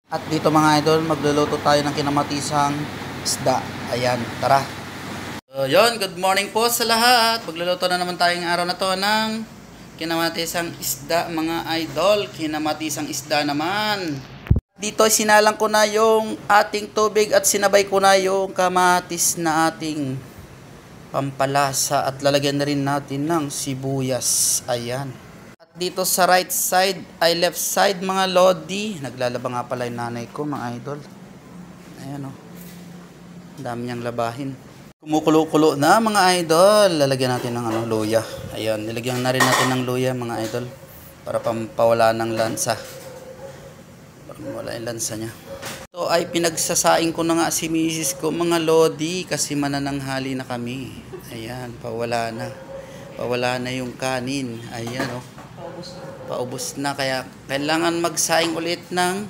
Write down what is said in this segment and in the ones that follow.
At dito mga idol, magluluto tayo ng kinamatisang isda. Ayan, tara. So, yun, good morning po sa lahat. Magluluto na naman tayong araw na to ng kinamatisang isda mga idol. Kinamatisang isda naman. Dito sinalang ko na yung ating tubig at sinabay ko na yung kamatis na ating pampalasa. At lalagyan na rin natin ng sibuyas. Ayan. Dito sa right side ay left side mga lodi. Naglalaba nga pala yung nanay ko mga idol. Ayan o. Dami niyang labahin. Kumukulo-kulo na mga idol. Lalagyan natin ng luya. Ayan. Nilagyan na rin natin ng luya mga idol. Para pampawala ng lansa. Para mawala yung lansa niya. Ito ay pinagsasaing ko na nga si misis ko mga lodi. Kasi manananghali na kami. Ayan. Pawala na. Pawala na yung kanin. Ayan o. Paubos na, kaya kailangan magsaing ulit ng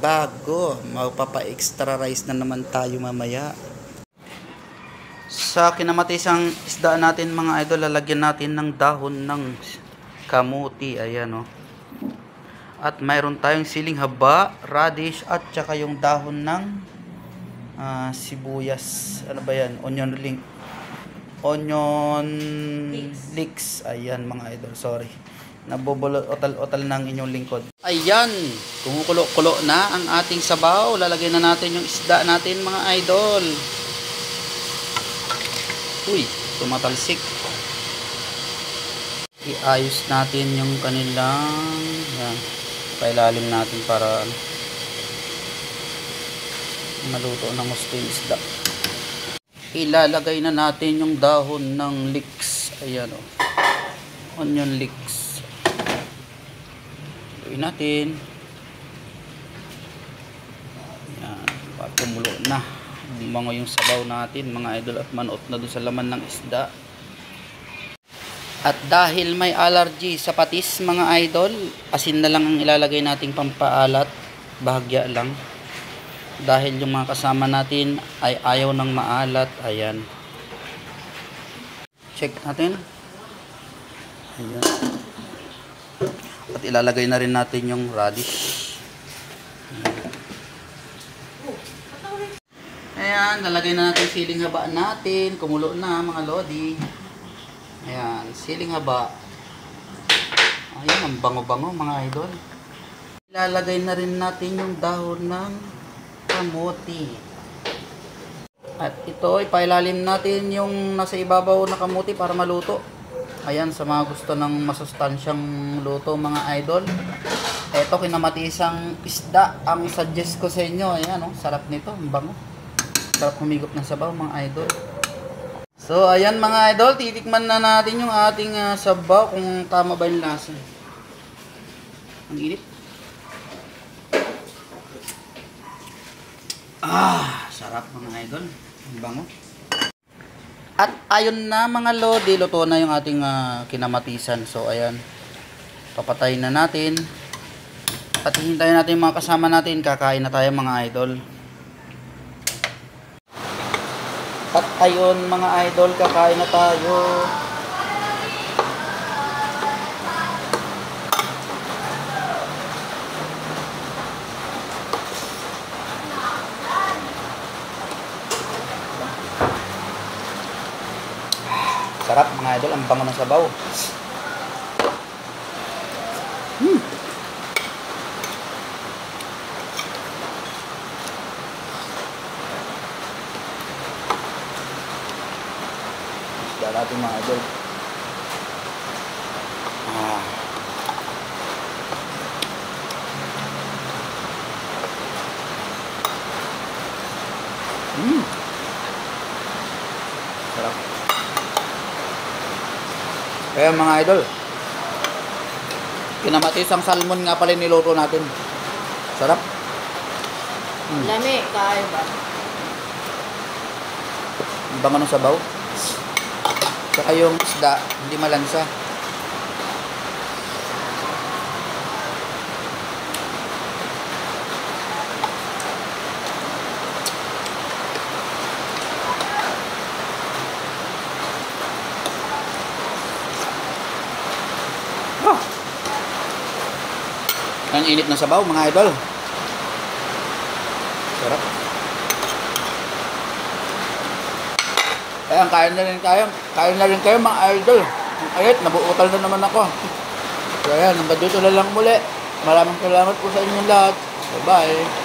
bago. Magpapa-extra rice na naman tayo mamaya. Sa kinamatisang isda natin mga idol, lalagyan natin ng dahon ng kamuti. Ayan o. At mayroon tayong siling haba, radish, at saka yung dahon ng sibuyas. Ano ba yan? Onion leeks. Ayan mga idol, sorry. Nabubulot-otal ng inyong lingkod. Ayan, kumukulo-kulo na ang ating sabaw. Lalagay na natin yung isda natin mga idol. Uy, tumatalsik. Iayos natin yung kanilang, yan, pailalim natin para maluto ng gusto yung isda. Ilalagay na natin yung dahon ng leeks. Ayan o. Onion leeks. Natin. Yan, kumulo na. Bumango yung sabaw natin mga idol at manuot na doon sa laman ng isda. At dahil may allergy sa patis mga idol, asin na lang ang ilalagay nating pampaalat, bahagya lang. Dahil yung mga kasama natin ay ayaw ng maalat. Ayan. Check natin. Ayan. At ilalagay na rin natin yung radish. Ayan, lalagay na natin siling haba natin. Kumulo na mga lodi. Ayan, siling haba. Ayan, ang bango-bango mga idol. Ilalagay na rin natin yung dahon ng kamuti. At ito ay pailalim natin yung nasa ibabaw na kamuti para maluto. Ayan, sa mga gusto ng masustansyang luto mga idol, eto kinamatisang isda ang suggest ko sa inyo. Ayan o, sarap nito, ang bango. Sarap humigop ng sabaw mga idol. So ayan mga idol, titikman na natin yung ating sabaw kung tama ba yung lasa. Ang init. Sarap mga idol, ang bango. At ayun na mga lodi, luto na yung ating kinamatisan. So ayan, papatayin na natin. At hihintayin natin yung mga kasama natin. Kakain na tayo mga idol. At ayun mga idol, kakain na tayo. Sarap mga idol, ang bango ng sabaw. Isda natin mga idol. Sarap. Kaya mga idol, kinamatisang salmon nga pala niluto natin. Sarap. Lami, kaya ba? Ang bango ng sabaw. Saka yung isda, hindi malansa. Ang init ng sabaw mga idol. Sarap. Ayan, kain na rin kayo. Kain na rin kayo mga idol. Ayun, nabuutal na naman ako. So ayan, hanggang dito na lang muli. Maraming salamat po sa inyong lahat. Bye-bye.